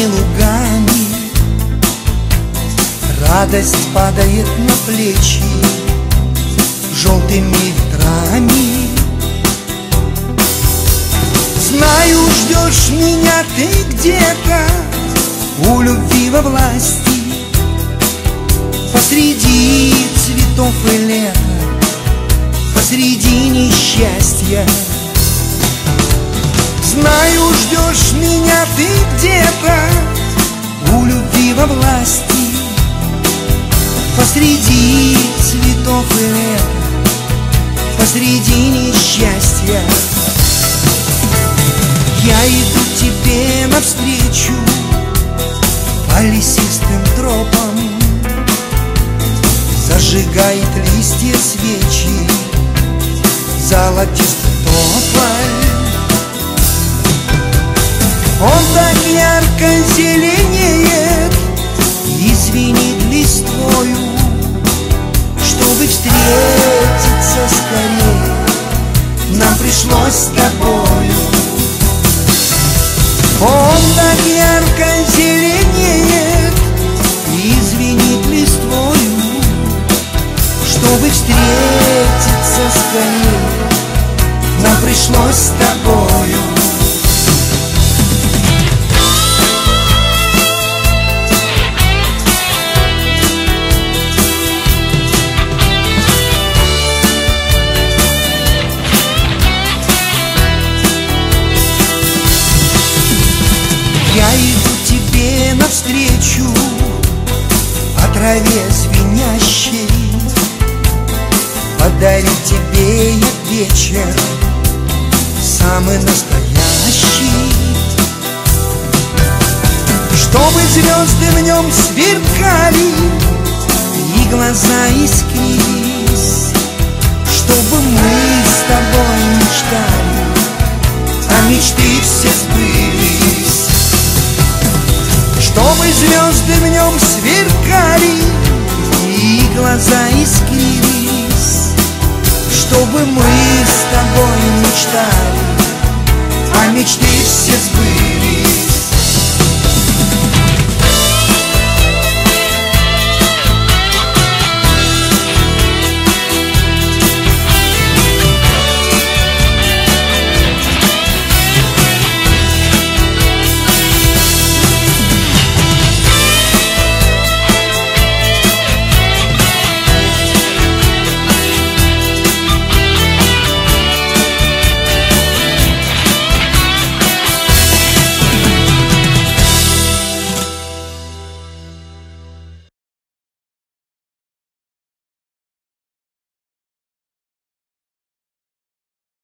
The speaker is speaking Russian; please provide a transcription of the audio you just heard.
зелеными лугами, радость падает на плечи желтыми ветрами. Знаю, ждешь меня ты где-то у любви во власти, посреди цветов и лета, посреди несчастья. Знаю, ждешь меня ты где-то у любви во власти, посреди цветов и лета, посреди несчастья. Я иду тебе навстречу по лесистым тропам, зажигает листья свечи золотистый тополь. Он так ярко зеленеет и звенит листвою. Чтобы встретиться скорее, нам пришлось с тобою. Он так ярко зеленеет и звенит листвою. Чтобы встретиться скорее, нам пришлось с тобою. Я иду тебе навстречу по траве звенящей, подарю тебе я вечер самый настоящий. Чтобы звезды в нем сверкали и глаза искрились, чтобы мы с тобой мечтали, а мечты все сбылись. Чтобы звезды в нем сверкали и глаза искрились, чтобы мы с тобой мечтали, а мечты все сбылись.